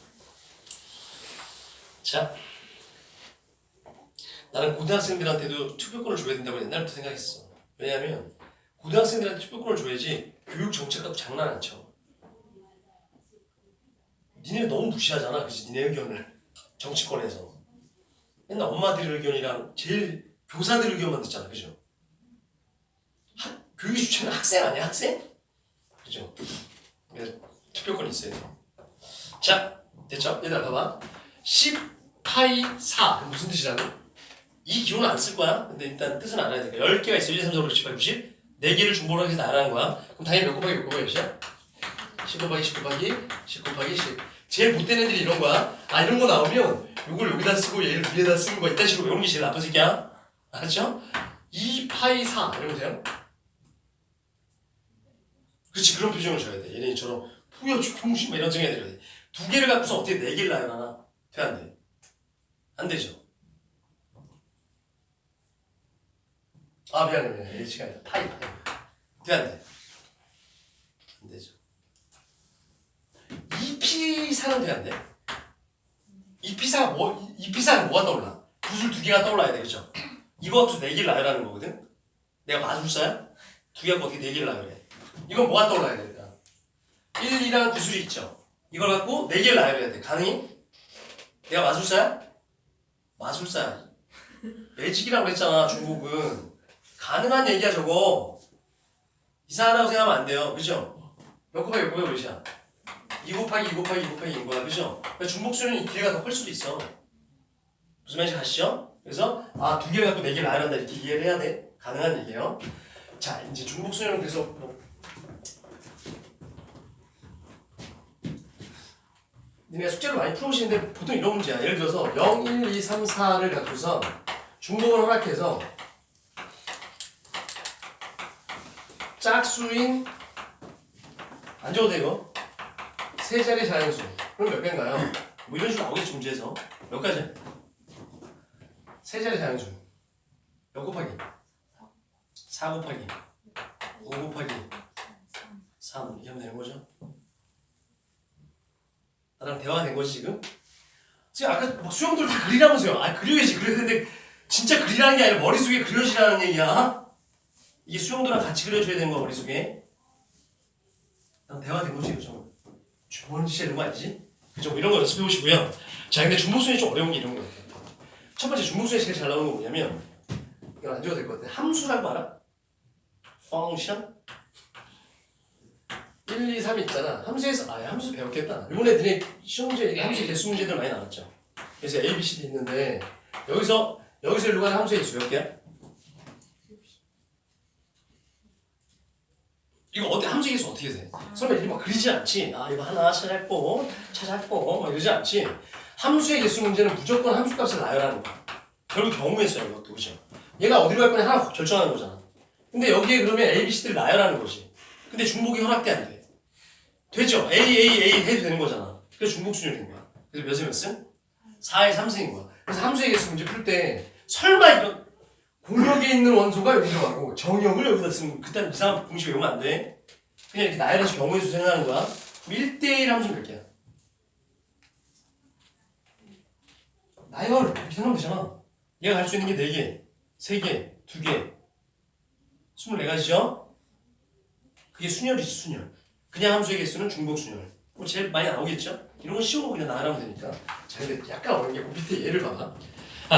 자, 나는 고등학생들한테도 투표권을 줘야 된다고 옛날부터 생각했어. 왜냐하면 고등학생들한테 투표권을 줘야지 교육 정책 갖고 장난 안 쳐. 니네 너무 무시하잖아, 그치? 니네 의견을 정치권에서 맨날 엄마들 의견이랑 제일 교사들 의견만 듣잖아, 그죠? 교육의 주체는 학생 아니야, 학생? 그죠? 그래서 투표권이 있어야 돼. 자, 됐죠? 얘들아 봐봐. 10 파이 4 무슨 뜻이라고? 이 기호는 안 쓸 거야. 근데 일단 뜻은 알아야 돼. 10개가 있어. 1, 2, 3, 4, 5, 6, 7, 8, 90. 4개를 중복을 해서 나라는 거야. 그럼 당연히 몇 곱하기 몇 곱하기 몇이야? 10 곱하기 10 곱하기 10 곱하기 10. 제일 못된 애들이 이런 거야. 아, 이런 거 나오면 요걸 여기다 쓰고 얘를 위에다 쓰는 거 이딴 식으로 외우는 게 제일 나쁜 새끼야. 알았죠? 2 파이 4 이러면 돼요? 그렇지, 그런 표정을 줘야 돼. 얘네처럼 후여 중심 이런 정해야 돼. 두 개를 갖고서 어떻게 4개를 나열하나? 돼, 안 돼? 안 되죠. 아, 미안해. H가 아니라 파이. 돼, 안 돼? 안 되죠. 2P4는 돼, 안 돼? 2P4는 뭐가 떠올라? 구술 두 개가 떠올라야 돼, 그죠? 이거 갖고 4개를 나열하는 거거든? 내가 마술사야? 두 개 갖고 어떻게 4개를 나열해? 이건 뭐가 떠올라야 돼, 일단? 1, 2랑 구술이 있죠? 이걸 갖고 4개를 나열해야 돼. 가능해? 내가 마술사야? 마술사야. 매직이라고 그랬잖아, 중국은. 가능한 얘기야, 저거. 이상하다고 생각하면 안 돼요. 그죠? 몇 곱하기 몇 곱하기 몇이야? 2 곱하기 2 곱하기 2 곱하기 2인 거야. 그죠? 그러니까 중복수는 이 기회가 더 클 수도 있어. 무슨 말인지 가시죠? 그래서, 두 개를 갖고 4개를 나열한다. 이렇게 이해를 해야 돼. 가능한 얘기예요. 자, 이제 중복수는 그래서 니네가 숙제를 많이 풀어오시는데 보통 이런 문제야. 예를 들어서 0, 1, 2, 3, 4를 갖고서 중복을 허락해서 짝수인 안 적어도 돼 이거 세 자리 자연수 그럼 몇 개인가요? 뭐 이런 식으로 나오겠지 문제에서 몇 가지? 세 자리 자연수 몇 곱하기? 4 곱하기 5 곱하기 3 이렇게 하면 되는 거죠? 나랑 대화가 된 거지 지금? 지금 아까 막 수영들 다 그리라면서요. 그려야지 그렸는데 진짜 그리라는 게 아니라 머릿속에 그려지라는 얘기야. 이게 수영들랑 같이 그려줘야 되는 거야 머릿속에. 나랑 대화가 된 거지 그죠? 뭔 짓이야 이런 거 아니지? 그죠? 이런 거 연습해 보시고요. 자 근데 중복수에 좀 어려운 게 이런 거 같아요. 첫 번째 중복수에 제일 잘 나오는 거 뭐냐면 이거 안 적어도 될 것 같아. 함수라고 알아? function? 1, 2, 3 있잖아. 함수에서 함수 배웠겠다. 이번에 너네 시험 문제 함수 개수 문제들 많이 나왔죠. 그래서 A, B, C, D 있는데 여기서 일로 가는 함수의 개수 몇 개야? 이거 함수의 개수 어떻게 돼? 설마 이렇게 막 그리지 않지? 이거 하나 찾았고 막 이러지 않지? 함수의 개수 문제는 무조건 함수값을 나열하는 거야. 결국 경우에 써요 이것도 그죠? 얘가 어디로 갈 거냐 하나 결정하는 거잖아. 근데 여기에 그러면 A, B, C들을 나열하는 거지. 근데 중복이 허락돼 안 돼? 되죠? A 해도 되는 거잖아. 그래서 중복순위 된 거야. 그래서 몇에 몇 승? 4에 3승인 거야. 그래서 함수의 개수 문제 풀 때 설마 이런 공역에 있는 원소가 여기 들어가고 정역을 여기다 쓰면 그딴 이상한 공식 외우면 안 돼. 그냥 이렇게 나열해서 경우의 수 생각하는 거야. 1대1 함수 몇 개야? 나열 이렇게 생각하면 되잖아. 얘가 갈 수 있는 게 4개, 3개, 2개 24가지죠? 그게 순열이지 순열. 그냥 함수의 개수는 중복순열. 뭐 제일 많이 나오겠죠? 이런 건 쉬운 거 그냥 나열하면 되니까. 자 근데 약간 어려운 게 밑에 얘를 봐봐.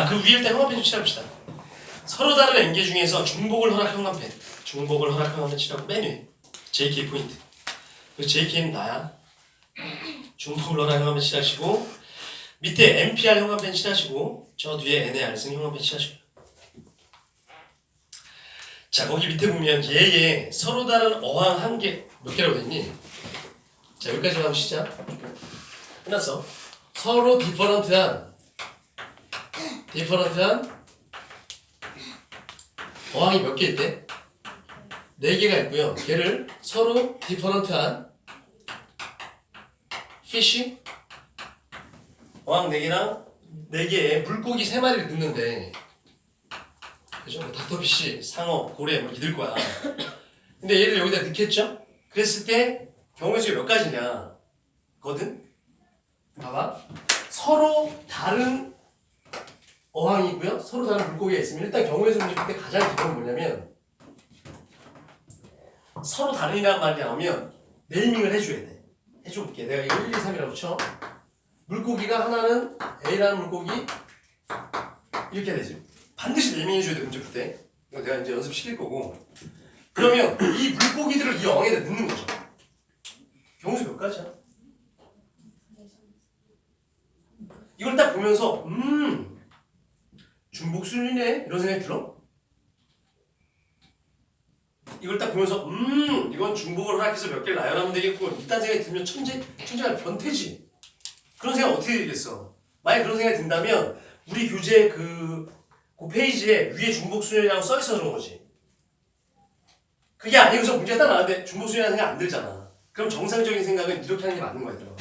그 위에 일단 형합펜 좀 칠합시다. 서로 다른 N개 중에서 중복을 허락한 형합펜. 중복을 허락한 형합펜 칠하고 맨 위에 JK 포인트. 그래서 JK는 나야. 중복을 허락한 형합펜 칠하시고 밑에 NPR 형합펜 칠하시고 저 뒤에 NAR승 형합펜 칠하시고. 자 거기 밑에 보면 얘의 서로 다른 어항 한 개 몇 개라고 됐니? 자 여기까지 하면 시작. 끝났어. 서로 디퍼런트한 어항이 몇 개 있대? 4개가 있고요. 걔를 서로 디퍼런트한 피쉬 어항 4개랑 4개에 물고기 3마리를 넣는데 그죠? 뭐 닥터피쉬, 상어, 고래 뭐 이렇게 넣을 거야. 근데 얘를 여기다 넣겠죠? 그랬을 때 경우의 수가 몇 가지냐? 거든? 봐봐. 서로 다른 어항이 있고요. 서로 다른 물고기가 있으면 일단 경우의 수 문제 때 가장 기본은 뭐냐면 서로 다른이라는 말이 나오면 네이밍을 해줘야 돼. 해줘볼게. 내가 이거 1, 2, 3이라고 쳐. 물고기가 하나는 A라는 물고기 이렇게 되지. 반드시 네이밍해줘야 돼. 문제 풀 때. 이거 내가 이제 연습시킬 거고. 그러면 이 물고기들을 이 어항에다 넣는 거죠. 경우수 몇 가지야? 이걸 딱 보면서 중복순이네 이런 생각이 들어? 이걸 딱 보면서 이건 중복을 허락해서 몇 개를 나열하면 되겠고 이딴 생각이 들면 천재가 변태지. 그런 생각 어떻게 들겠어? 만약 그런 생각이 든다면 우리 교재 그 페이지에 위에 중복순이라고 써있어 그런 거지. 그게 아니고서 문제가 딱 나왔는데 중복순이라는 생각 안 들잖아. 그럼 정상적인 생각은 이렇게 하는 게 맞는 거야. 얘들아.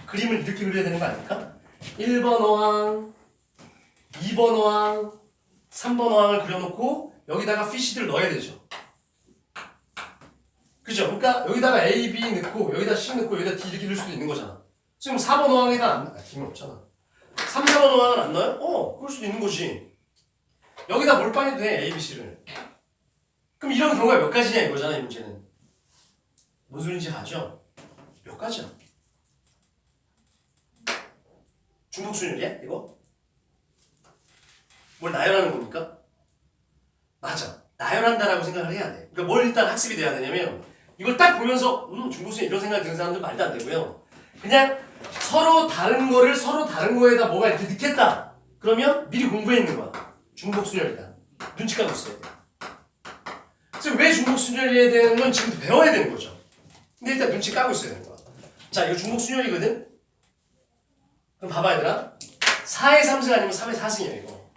그림을 이렇게 그려야 되는 거 아닐까? 1번 어항, 2번 어항, 3번 어항을 그려놓고 여기다가 피쉬들 넣어야 되죠. 그죠? 그러니까 여기다가 A, B 넣고 여기다 C 넣고 여기다 D 이렇게 넣을 수도 있는 거잖아. 지금 4번 어항에다 안 넣어. D는 없잖아. 3, 4번 어항은 안 넣어요? 그럴 수도 있는 거지. 여기다 몰빵해도 돼. A, B, C를. 그럼 이런 경우가 몇 가지냐 이거잖아 이 문제는. 뭔 소리인지 아죠? 몇 가지야? 중복순열이야 이거? 뭘 나열하는 겁니까? 맞아. 나열한다라고 생각을 해야 돼. 그러니까 뭘 일단 학습이 돼야 되냐면 이걸 딱 보면서 중복순열 이런 생각 드는 사람들 말도 안 되고요. 그냥 서로 다른 거를 서로 다른 거에다 뭐가 이렇게 넣겠다. 그러면 미리 공부해 있는 거야. 중복순열이다. 눈치 까고 있어야 돼. 그래서 왜 중복순열이어야 되는 건 지금도 배워야 되는 거죠. 근데 일단 눈치 까고 있어야 되는 거야. 자 이거 중복순열이거든? 그럼 봐봐 얘들아. 4의 3승 아니면 3의 4승이야 이거.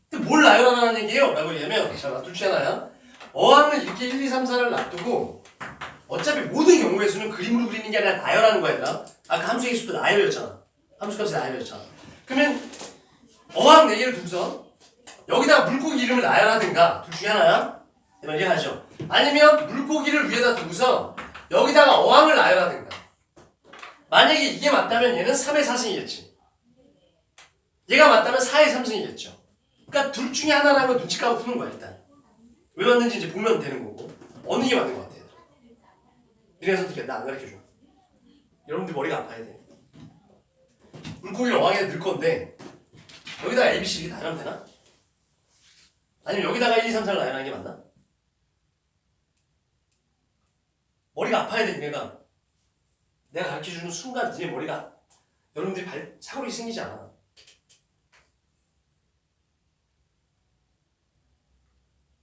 근데 뭘 나열하라는 얘기예요? 라고 얘기하면 자 둘 중에 하나야. 어항을 이렇게 1, 2, 3, 4를 놔두고 어차피 모든 경우의 수는 그림으로 그리는 게 아니라 나열하는 거야 얘들아. 아까 함수의 수도 나열이었잖아. 함수값이 나열이었잖아. 그러면 어항 4개를 두고서 여기다가 물고기 이름을 나열하든가 둘 중에 하나야. 이해하죠? 아니면 물고기를 위에다 두고서 여기다가 어항을 나열하든가. 만약에 이게 맞다면 얘는 3의 4승이겠지. 얘가 맞다면 4의 3승이겠죠. 그러니까 둘 중에 하나라는 걸 눈치 까고 푸는 거야 일단. 왜 맞는지 이제 보면 되는 거고. 어느 게 맞는 것 같아? 니네 선택해. 나 안 가르쳐줘. 여러분들 머리가 아파야 돼. 물고기를 어항에 넣을 건데 여기다가 A, B, C 이렇게 나열하면 되나? 아니면 여기다가 1, 2, 3, 4를 나열하는 게 맞나? 머리가 아파야 돼 니네가. 내가 가르쳐주는 순간 니네 머리가 여러분들이 사고력이 생기지 않아.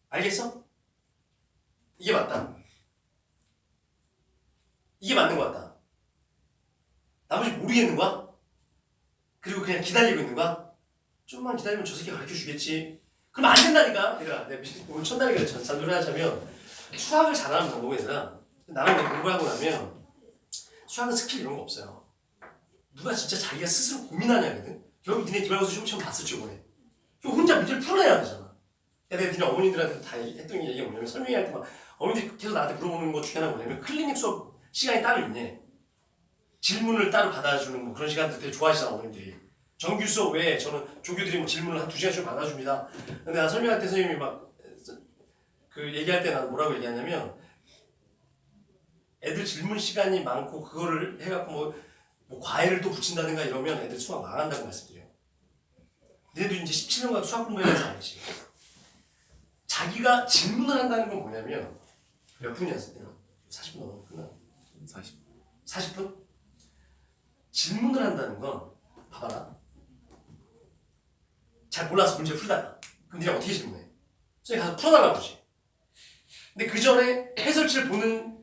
알겠어? 이게 맞다. 이게 맞는 것 같다. 나머지 모르겠는 거야? 그리고 그냥 기다리고 있는 거야? 좀만 기다리면 저 새끼 가르쳐주겠지. 그럼 안 된다니까. 얘들아 내가 오늘 첫날에 잔소리 하자면 수학을 잘하는 방법이 얘들아 나랑 공부하고 나면 수학은 스킬 이런 거 없어요. 누가 진짜 자기가 스스로 고민하냐거든. 결국 니네 기말고사 시험 봤을 줄 모르네. 혼자 문제를 풀어내야 되잖아. 내가 니네 어머님들한테 다 했던 얘기가 뭐냐면 설명할 때 막 어머니들이 계속 나한테 물어보는 것 중에 하나가 뭐냐면 클리닉 수업 시간이 따로 있네. 질문을 따로 받아주는 뭐 그런 시간들 되게 좋아하시잖아 어머님들이. 정규 수업 외에 저는 조교들이 뭐 질문을 한 2시간씩 받아줍니다. 근데 나 설명할 때 선생님이 막 그 얘기할 때 난 뭐라고 얘기하냐면 애들 질문 시간이 많고 그거를 해갖고 뭐 과외를 또 붙인다든가 이러면 애들 수학 망한다고 말씀드려요. 얘도 이제 17년간 수학 공부해서 알지. 자기가 질문을 한다는 건 뭐냐면 몇 분이었어요? 40분 넘었나? 끝나? 40분? 질문을 한다는 건 봐봐라. 잘 몰라서 문제 풀다가 그럼 니가 어떻게 질문해? 선생님 가서 풀어달라고 그러지. 근데 그 전에 해설지를 보는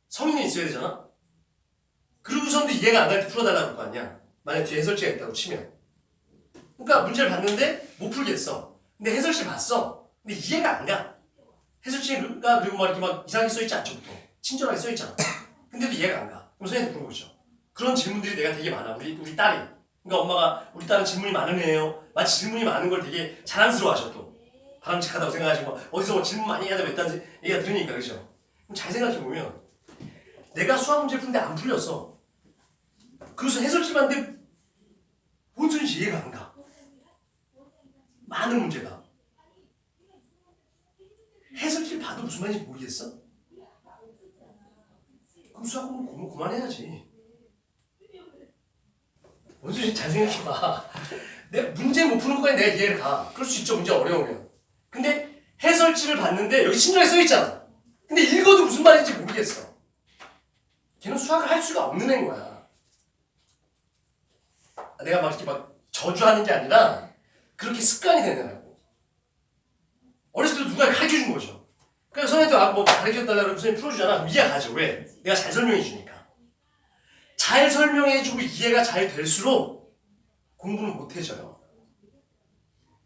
성인이 있어야 되잖아? 그러고선도 이해가 안 갈 때 풀어달라고 할 거 아니야? 만약 뒤에 해설지가 있다고 치면. 그러니까 문제를 봤는데 못 풀겠어. 근데 해설지 봤어. 근데 이해가 안 가. 해설지가 그리고 막 이렇게 막 이상하게 써있지 않죠, 보통. 친절하게 써있잖아. 근데도 이해가 안 가. 그럼 선생님한테 물어보죠. 그런 질문들이 내가 되게 많아. 우리 딸이. 그러니까 엄마가 우리 딸은 질문이 많은 애예요. 마치 질문이 많은 걸 되게 자랑스러워 하셔 또. 바람직하다고 생각하시고 어디서 뭐 질문 많이 해야 되고 있다는 얘기가 들으니까 그죠? 그럼 잘 생각해보면 내가 수학 문제 푸는데 안 풀렸어. 그래서 해설지 봤는데 뭔 소리인지 이해가 안 가. 많은 문제가. 해설지를 봐도 무슨 말인지 모르겠어? 그럼 수학 공부 그만해야지. 뭔 소리인지 잘 생각해봐. 내가 문제 못 푸는 것까지 내가 이해를 가. 그럴 수 있죠, 문제 어려우면. 근데 해설지를 봤는데 여기 친절하게 써있잖아. 근데 읽어도 무슨 말인지 모르겠어. 걔는 수학을 할 수가 없는 애인 거야. 내가 막 이렇게 막 저주하는 게 아니라 그렇게 습관이 되느라고. 어렸을 때도 누가 가르쳐준 거죠. 그래서 선생님한테 뭐 가르쳐달라고 선생님 풀어주잖아. 그럼 이해가 가죠. 왜? 내가 잘 설명해주니까. 잘 설명해주고 이해가 잘 될수록 공부는 못해져요.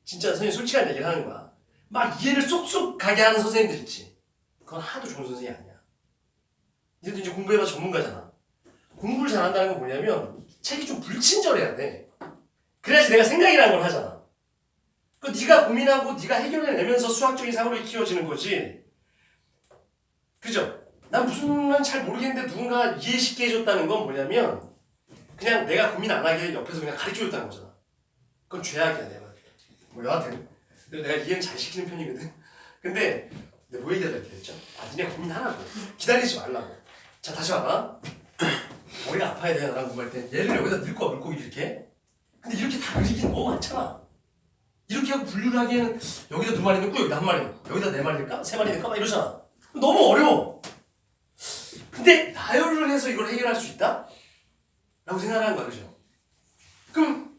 진짜 선생님 솔직한 얘기를 하는 거야. 막 이해를 쏙쏙 가게 하는 선생님들 있지. 그건 하도 좋은 선생님이 아니야. 얘도 이제 공부해봐 전문가잖아. 공부를 잘한다는 건 뭐냐면 책이 좀 불친절해야 돼. 그래야지 내가 생각이라는 걸 하잖아. 그 네가 고민하고 네가 해결해내면서 수학적인 사고를 키워지는 거지. 그죠? 난 무슨 말인지 잘 모르겠는데 누군가 이해쉽게 해줬다는 건 뭐냐면 그냥 내가 고민 안 하게 옆에서 그냥 가르쳐줬다는 거잖아. 그건 죄악이야 내가. 뭐 여하튼 내가 이해는 잘 시키는 편이거든. 근데 내가 뭐 얘기하려고 했죠? 니네 고민하라고. 기다리지 말라고. 자 다시 와봐. 머리가 아파야 돼 나랑 공부할 때. 얘를 여기다 넣을 거야 물고기 이렇게. 근데 이렇게 다 그리기는 너무 많잖아. 이렇게 하고 분류를 하기에는 여기다 2마리 넣고 여기다 1마리 넣고 여기다 4마리 넣을까? 3마리 넣을까? 막 이러잖아. 너무 어려워. 근데 나열을 해서 이걸 해결할 수 있다? 라고 생각하는 거야. 그죠? 그럼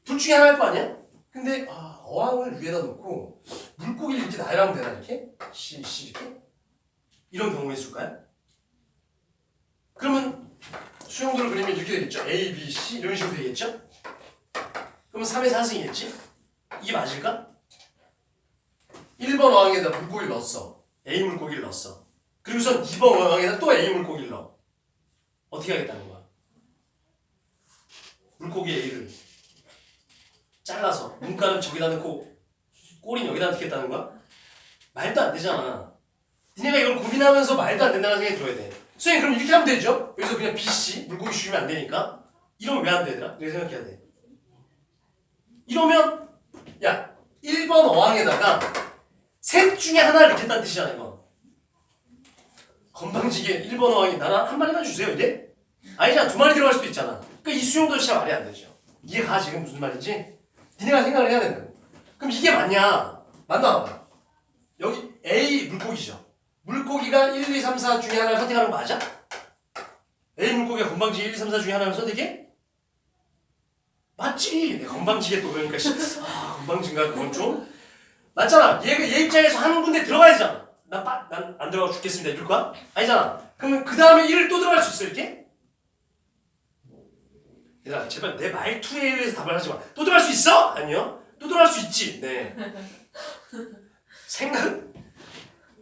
둘 중에 하나 할 거 아니야? 근데 어항을 위에다 놓고 물고기를 이렇게 나열하면 되나 이렇게? 씨 이렇게? 이런 경우가 있을까요? 그러면 수용도를 그리면 이렇게 되겠죠? A, B, C 이런 식으로 되겠죠? 그러면 3의 4승이겠지? 이게 맞을까? 1번 어항에다 물고기를 넣었어. A 물고기를 넣었어. 그리고선 2번 어항에다 또 A 물고기를 넣어. 어떻게 하겠다는 거야? 물고기 A를 잘라서 눈가는 저기다 넣고 꼬리는 여기다 넣겠다는 거야? 말도 안 되잖아. 니네가 이걸 고민하면서 말도 안 된다는 생각이 들어야 돼. 선생님 그럼 이렇게 하면 되죠? 여기서 그냥 BC 물고기 주시면 안 되니까 이러면 왜 안 되더라? 이렇게 생각해야 돼. 이러면 야 1번 어항에다가 셋 중에 하나를 넣겠다는 뜻이잖아 이거. 건방지게 1번 어항에 나는 한 마리만 주세요 이래? 아니잖아 2마리 들어갈 수도 있잖아. 그러니까 이 수용도 진짜 말이 안 되죠. 이해가 지금 무슨 말인지? 니네가 생각을 해야 된다고. 그럼 이게 맞냐? 맞나 봐. 여기 A 물고기죠. 물고기가 1, 2, 3, 4 중에 하나를 선택하는 거 맞아? A 물고기가 건방지게 1, 2, 3, 4 중에 하나를 선택해? 맞지. 내가 건방지게 또 그러니까 건방진가 그건 좀 맞잖아. 얘 입장에서 한 군데 들어가야 되잖아. 난 안 들어가고 죽겠습니다 이럴 거야? 아니잖아. 그러면 그 다음에 1을 또 들어갈 수 있어 이렇게? 얘들아 제발 내 말투에 의해서 답을 하지 마. 또 들어갈 수 있어? 아니요. 또 들어갈 수 있지. 네. 생각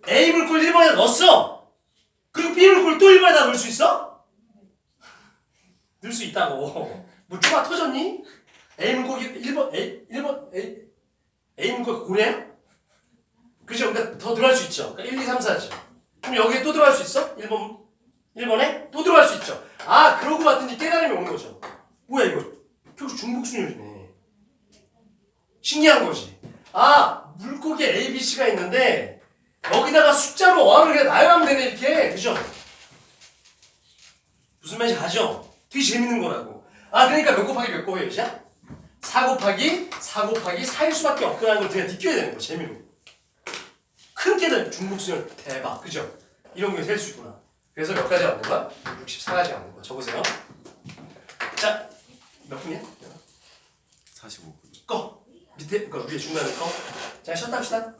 A 물고기 1번에다 넣었어. 그리고 B 물고기 또 1번에다 넣을 수 있어? 넣을 수 있다고. 뭐 쪼가 터졌니? A 물고기 1번 A 물고기 고래야? 더 들어갈 수 있죠. 그러니까 1, 2, 3, 4지. 그럼 여기에 또 들어갈 수 있어? 1번에? 또 들어갈 수 있죠. 아, 그러고 봤더니 깨달음이 오는 거죠. 뭐야 이거? 결국 중복순율이네. 신기한 거지. 아, 물고기 A, B, C가 있는데 여기다가 숫자로 어항을 그냥 나열하면 되네 이렇게. 그죠? 무슨 말인지 가죠? 되게 재밌는 거라고. 아, 그러니까 몇 곱하기 몇 곱이야? 4 곱하기 4 곱하기 4일 수밖에 없구나 하는 걸 그냥 느껴야 되는 거 재미로. 큰 깨달 중복순열 대박. 그죠? 이런 게 셀 수 있구나. 그래서 몇 가지 얻는 거야? 64가지 얻는 거. 적으세요. 자, 몇 분이야? 45분. 꺼. 밑에 거 위에 중간에 꺼. 자, 쉬었다 합시다.